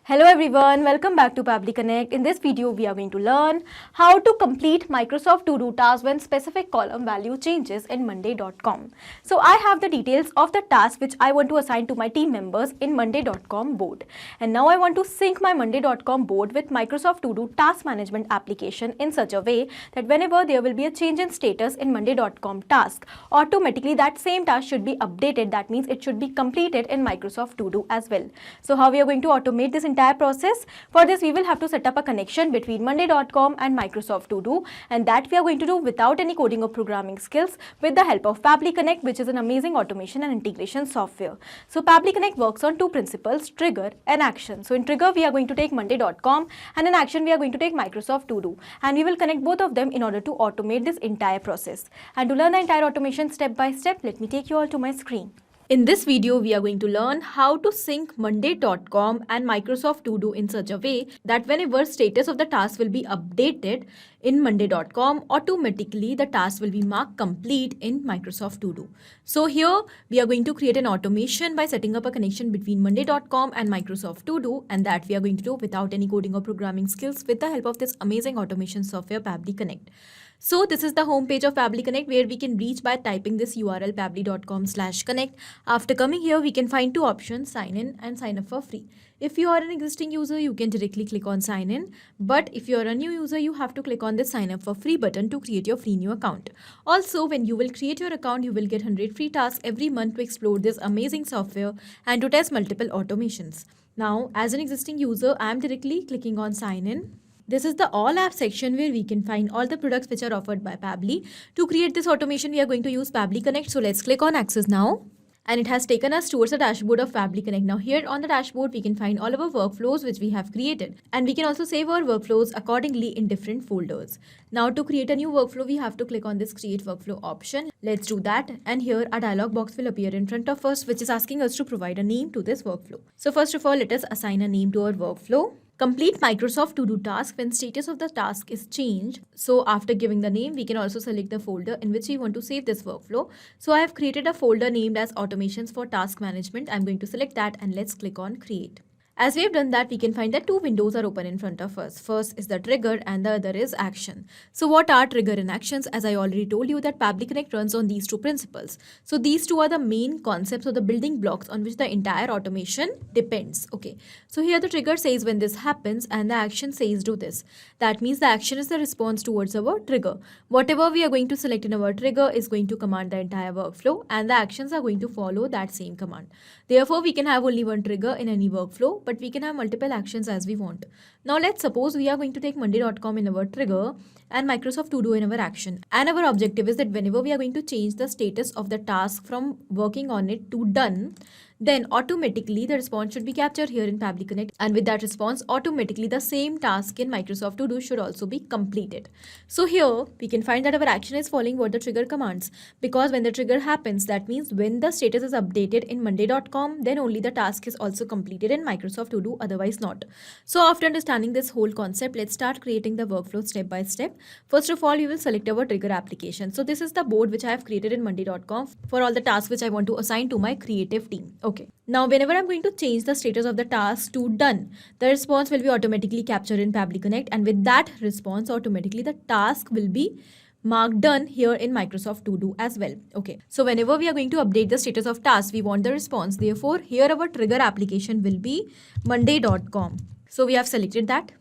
Hello everyone, welcome back to Pabbly Connect. In this video, we are going to learn how to complete Microsoft To-Do task when specific column value changes in monday.com. So I have the details of the task which I want to assign to my team members in monday.com board. And now I want to sync my monday.com board with Microsoft To-Do task management application in such a way that whenever there will be a change in status in monday.com task, automatically that same task should be updated. That means it should be completed in Microsoft To-Do as well. So how we are going to automate this entire process? For this, we will have to set up a connection between monday.com and Microsoft To Do, and that we are going to do without any coding or programming skills with the help of Pabbly Connect, which is an amazing automation and integration software. So Pabbly Connect works on two principles: trigger and action. So in trigger, we are going to take monday.com, and in action, we are going to take Microsoft To Do, and we will connect both of them in order to automate this entire process. And to learn the entire automation step by step, let me take you all to my screen. In this video, we are going to learn how to sync monday.com and Microsoft To Do in such a way that whenever status of the task will be updated in monday.com, automatically the task will be marked complete in Microsoft To Do. So here we are going to create an automation by setting up a connection between monday.com and Microsoft To Do, and that we are going to do without any coding or programming skills with the help of this amazing automation software Pabbly Connect. So this is the home page of Pabbly Connect, where we can reach by typing this URL pabbly.com/connect. After coming here, we can find two options: sign in and sign up for free. If you are an existing user, you can directly click on sign in. But if you are a new user, you have to click on this sign up for free button to create your free new account. Also, when you will create your account, you will get 100 free tasks every month to explore this amazing software and to test multiple automations. Now, as an existing user, I am directly clicking on sign in. This is the all apps section where we can find all the products which are offered by Pabbly. To create this automation, we are going to use Pabbly Connect. So let's click on access now. And it has taken us towards the dashboard of Pabbly Connect. Now here on the dashboard, we can find all of our workflows which we have created. And we can also save our workflows accordingly in different folders. Now to create a new workflow, we have to click on this create workflow option. Let's do that. And here a dialog box will appear in front of us, which is asking us to provide a name to this workflow. So first of all, let us assign a name to our workflow. Complete Microsoft To Do task when status of the task is changed. So after giving the name, we can also select the folder in which we want to save this workflow. So I have created a folder named as automations for task management. I'm going to select that and let's click on create. As we have done that, we can find that two windows are open in front of us. First is the trigger and the other is action. So what are trigger and actions? As I already told you, that Pabbly Connect runs on these two principles. So these two are the main concepts or the building blocks on which the entire automation depends. Okay. So here the trigger says when this happens and the action says do this. That means the action is the response towards our trigger. Whatever we are going to select in our trigger is going to command the entire workflow, and the actions are going to follow that same command. Therefore, we can have only one trigger in any workflow, but we can have multiple actions as we want. Now let's suppose we are going to take monday.com in our trigger and Microsoft To Do in our action. And our objective is that whenever we are going to change the status of the task from working on it to done, then automatically the response should be captured here in Pabbly Connect. And with that response, automatically the same task in Microsoft To Do should also be completed. So here we can find that our action is following what the trigger commands. Because when the trigger happens, that means when the status is updated in monday.com, then only the task is also completed in Microsoft To Do, otherwise not. So after understanding this whole concept, let's start creating the workflow step by step. First of all, we will select our trigger application. So this is the board which I have created in monday.com for all the tasks which I want to assign to my creative team. Okay. Now, whenever I'm going to change the status of the task to done, the response will be automatically captured in Pabbly Connect, and with that response, automatically the task will be marked done here in Microsoft To Do as well. Okay. So whenever we are going to update the status of task, we want the response. Therefore, here our trigger application will be monday.com. So we have selected that.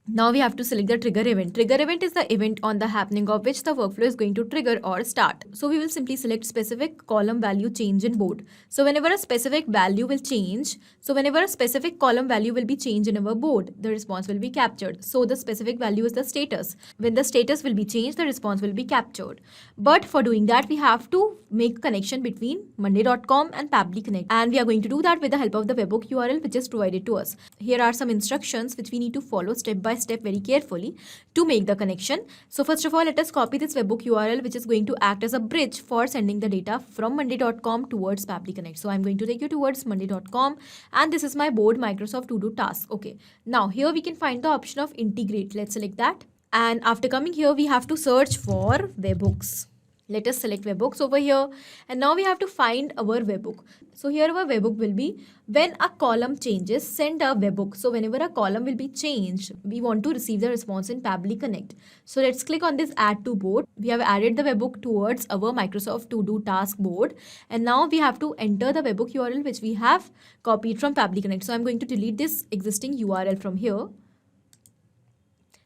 Now we have to select the trigger event. Trigger event is the event on the happening of which the workflow is going to trigger or start. So we will simply select specific column value change in board. So whenever a specific value will change, whenever a specific column value will be changed in our board, the response will be captured. So the specific value is the status. When the status will be changed, the response will be captured. But for doing that, we have to make a connection between monday.com and Pabbly Connect. And we are going to do that with the help of the webhook URL which is provided to us. Here are some instructions which we need to follow step by step very carefully to make the connection. So first of all, let us copy this webhook URL which is going to act as a bridge for sending the data from monday.com towards Pabbly Connect. So I'm going to take you towards monday.com, and this is my board Microsoft To Do task. Okay. Now here we can find the option of integrate. Let's select that. And after coming here, we have to search for webhooks. Let us select webhooks over here, and now we have to find our webhook. So here our webhook will be when a column changes, send a webhook. So whenever a column will be changed, we want to receive the response in Pabbly Connect. So let's click on this add to board. We have added the webhook towards our Microsoft To Do task board, and now we have to enter the webhook URL which we have copied from Pabbly Connect. So I'm going to delete this existing URL from here.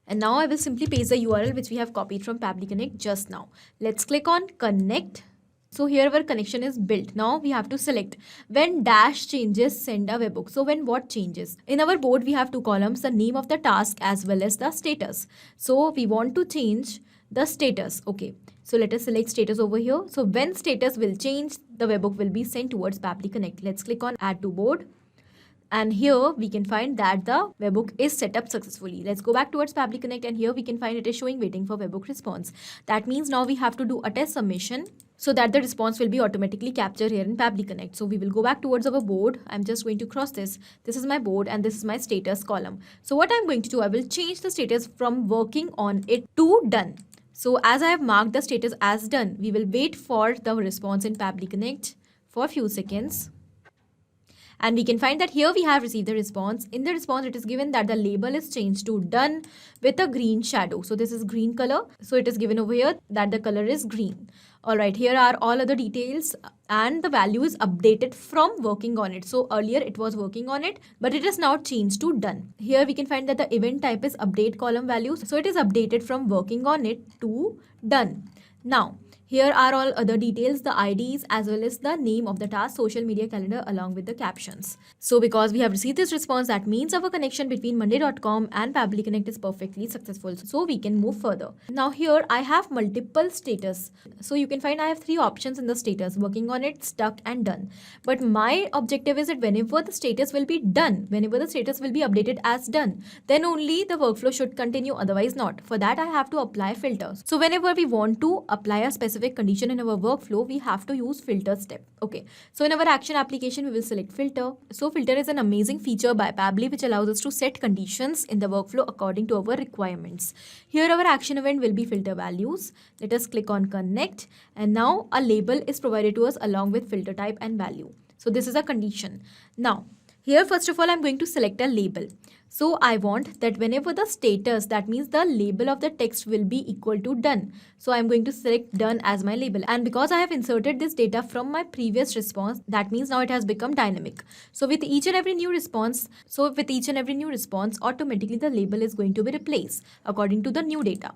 And now I will simply paste the URL which we have copied from Pabbly Connect just now. Let's click on connect. So here our connection is built. Now we have to select when dash changes, send a webhook. So when what changes? In our board we have two columns, the name of the task as well as the status. So we want to change the status. Okay. So let us select status over here. So when status will change, the webhook will be sent towards Pabbly Connect. Let's click on add to board. And here we can find that the webhook is set up successfully. Let's go back towards Pabbly Connect, and here we can find it is showing waiting for webhook response. That means now we have to do a test submission so that the response will be automatically captured here in Pabbly Connect. So we will go back towards our board. I'm just going to cross this. This is my board and this is my status column. So what I'm going to do, I will change the status from working on it to done. So as I have marked the status as done, we will wait for the response in Pabbly Connect for a few seconds. And we can find that here we have received the response. In the response, it is given that the label is changed to done with a green shadow. So this is green color. So it is given over here that the color is green. All right, here are all other details, and the value is updated from working on it. So earlier it was working on it, but it is now changed to done. Here we can find that the event type is update column values. So it is updated from working on it to done. Now, here are all other details, the IDs as well as the name of the task, social media calendar along with the captions. So because we have received this response, that means our connection between monday.com and Pabbly Connect is perfectly successful. So we can move further. Now here I have multiple status. So you can find I have three options in the status: working on it, stuck and done. But my objective is that whenever the status will be done, whenever the status will be updated as done, then only the workflow should continue, otherwise not. For that I have to apply filters. So whenever we want to apply a specific condition in our workflow, we have to use filter step. Okay, so in our action application we will select filter. So filter is an amazing feature by Pabbly which allows us to set conditions in the workflow according to our requirements. Here our action event will be filter values. Let us click on connect, and now a label is provided to us along with filter type and value. So this is a condition. Now here first of all I'm going to select a label. So I want that whenever the status, that means the label of the text, will be equal to done. So I'm going to select done as my label. And because I have inserted this data from my previous response, that means now it has become dynamic. So with each and every new response, automatically the label is going to be replaced according to the new data.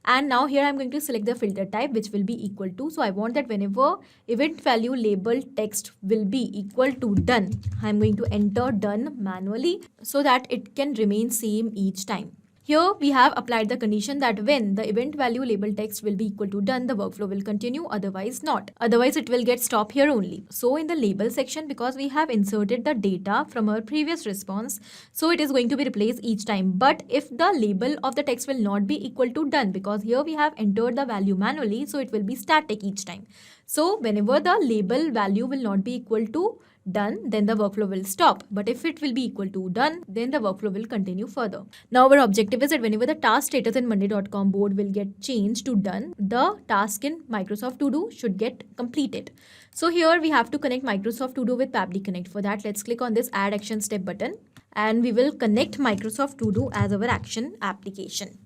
And now here I'm going to select the filter type which will be equal to. So I want that whenever event value label text will be equal to done, I'm going to enter done manually so that it can remain same each time. Here we have applied the condition that when the event value label text will be equal to done, the workflow will continue, otherwise not. Otherwise it will get stopped here only. So in the label section, because we have inserted the data from our previous response, so it is going to be replaced each time. But if the label of the text will not be equal to done, because here we have entered the value manually, so it will be static each time. So whenever the label value will not be equal to done, then the workflow will stop. But if it will be equal to done, then the workflow will continue further. Now our objective is that whenever the task status in monday.com board will get changed to done, the task in Microsoft To Do should get completed. So here we have to connect Microsoft To Do with Pabbly Connect. For that, let's click on this add action step button, and we will connect Microsoft To Do as our action application.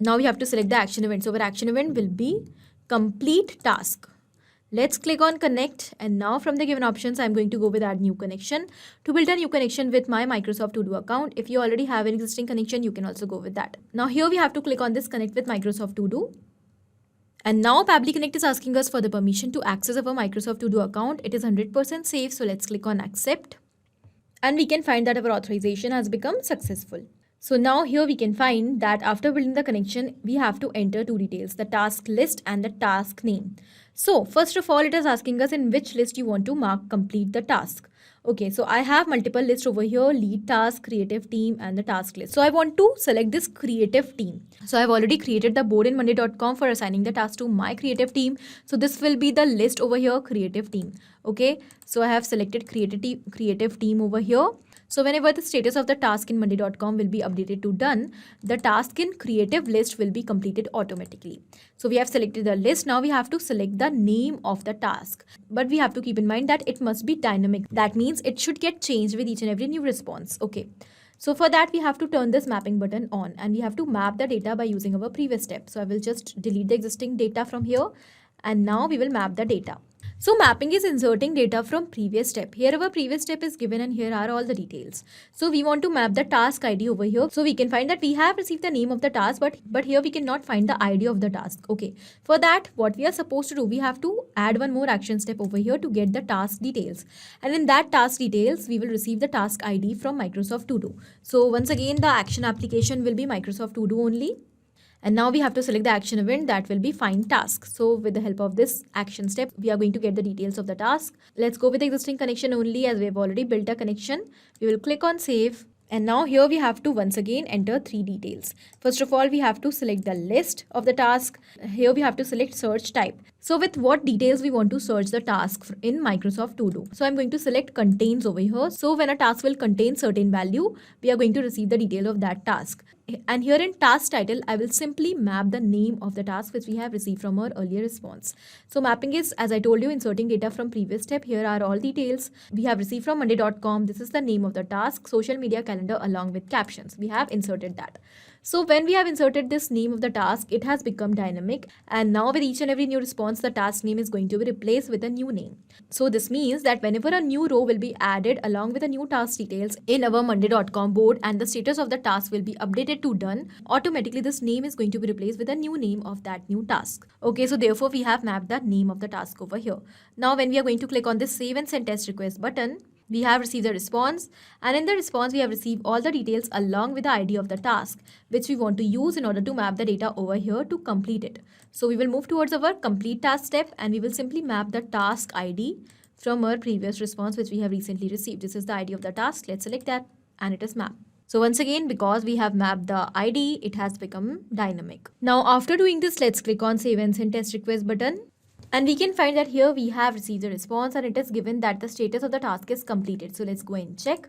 Now we have to select the action event. So our action event will be complete task. Let's click on connect, and now from the given options I'm going to go with add new connection to build a new connection with my Microsoft To Do account. If you already have an existing connection, you can also go with that. Now here we have to click on this connect with Microsoft To Do. And now Pabbly Connect is asking us for the permission to access our Microsoft To Do account. It is 100% safe, so let's click on accept. And we can find that our authorization has become successful. So now here we can find that after building the connection, we have to enter two details, the task list and the task name. So first of all, it is asking us in which list you want to mark complete the task. Okay, so I have multiple lists over here, lead task, creative team and the task list. So I want to select this creative team. So I've already created the board in monday.com for assigning the task to my creative team. So this will be the list over here, creative team. Okay, so I have selected creative team over here. So whenever the status of the task in monday.com will be updated to done, the task in creative list will be completed automatically. So we have selected the list. Now we have to select the name of the task. But we have to keep in mind that it must be dynamic. That means it should get changed with each and every new response. Okay. So for that, we have to turn this mapping button on and we have to map the data by using our previous step. So I will just delete the existing data from here and now we will map the data. So mapping is inserting data from previous step. Here our previous step is given and here are all the details. So we want to map the task ID over here. So we can find that we have received the name of the task, but here we cannot find the ID of the task. Okay. For that, what we are supposed to do, we have to add one more action step over here to get the task details. And in that task details, we will receive the task ID from Microsoft To Do. So once again, the action application will be Microsoft To Do only. And now we have to select the action event that will be find task. So with the help of this action step, we are going to get the details of the task. Let's go with the existing connection only as we have already built a connection. We will click on save. And now here we have to once again enter 3 details. First of all, we have to select the list of the task. Here we have to select search type. So with what details we want to search the task in Microsoft To Do. So I'm going to select contains over here. So when a task will contain certain value, we are going to receive the detail of that task. And here in task title, I will simply map the name of the task which we have received from our earlier response. So mapping is, as I told you, inserting data from previous step. Here are all details we have received from monday.com. This is the name of the task, social media calendar along with captions. We have inserted that. So when we have inserted this name of the task, it has become dynamic. And now with each and every new response, the task name is going to be replaced with a new name. So this means that whenever a new row will be added along with the new task details in our monday.com board and the status of the task will be updated to done, automatically this name is going to be replaced with a new name of that new task. Okay, so therefore we have mapped the name of the task over here. Now when we are going to click on this save and send test request button, we have received the response, and in the response we have received all the details along with the ID of the task which we want to use in order to map the data over here to complete it. So we will move towards our complete task step and we will simply map the task ID from our previous response which we have recently received. This is the ID of the task. Let's select that and it is mapped. So once again, because we have mapped the ID, it has become dynamic. Now after doing this, let's click on save and send test request button. And we can find that here we have received a response and it is given that the status of the task is completed. So let's go and check.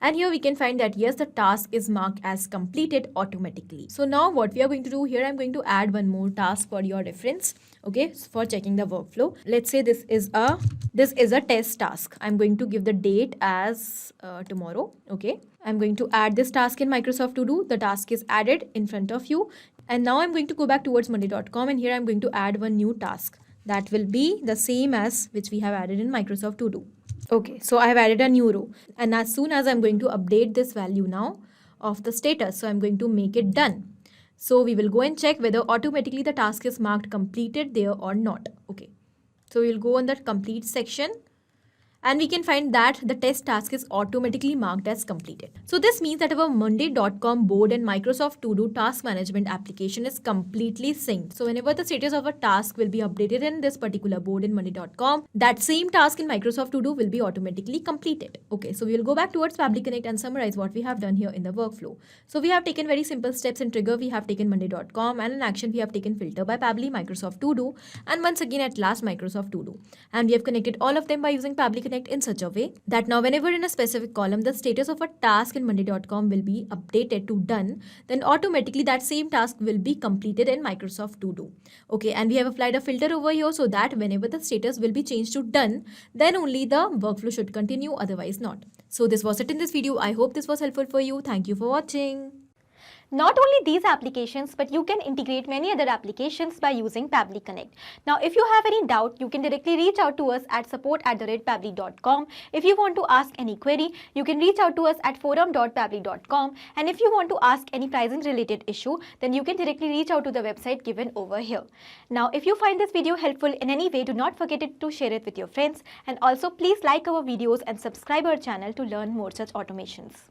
And here we can find that yes, the task is marked as completed automatically. So now what we are going to do here, I'm going to add one more task for your reference. Okay, for checking the workflow. Let's say this is a test task. I'm going to give the date as tomorrow. Okay, I'm going to add this task in Microsoft To Do. The task is added in front of you. And now I'm going to go back towards monday.com and here I'm going to add one new task. That will be the same as which we have added in Microsoft To Do. Okay, so I have added a new row. And as soon as I'm going to update this value now of the status, so I'm going to make it done. So we will go and check whether automatically the task is marked completed there or not. Okay, so we'll go on the complete section. And we can find that the test task is automatically marked as completed. So this means that our monday.com board and Microsoft To Do task management application is completely synced. So whenever the status of a task will be updated in this particular board in monday.com, that same task in Microsoft To Do will be automatically completed. Okay, so we will go back towards Pabbly Connect and summarize what we have done here in the workflow. So we have taken very simple steps in trigger. We have taken monday.com, and in action we have taken filter by Pabbly, Microsoft To Do, and once again at last Microsoft To Do. And we have connected all of them by using Pabbly Connect in such a way that now whenever in a specific column the status of a task in monday.com will be updated to done, then automatically that same task will be completed in Microsoft To Do. Okay, and we have applied a filter over here so that whenever the status will be changed to done, then only the workflow should continue, otherwise not. So this was it in this video. I hope this was helpful for you. Thank you for watching. Not only these applications, but you can integrate many other applications by using Pabbly Connect. Now, if you have any doubt, you can directly reach out to us at support@pabbly.com. If you want to ask any query, you can reach out to us at forum.pabbly.com. And if you want to ask any pricing related issue, then you can directly reach out to the website given over here. Now, if you find this video helpful in any way, do not forget to share it with your friends. And also, please like our videos and subscribe our channel to learn more such automations.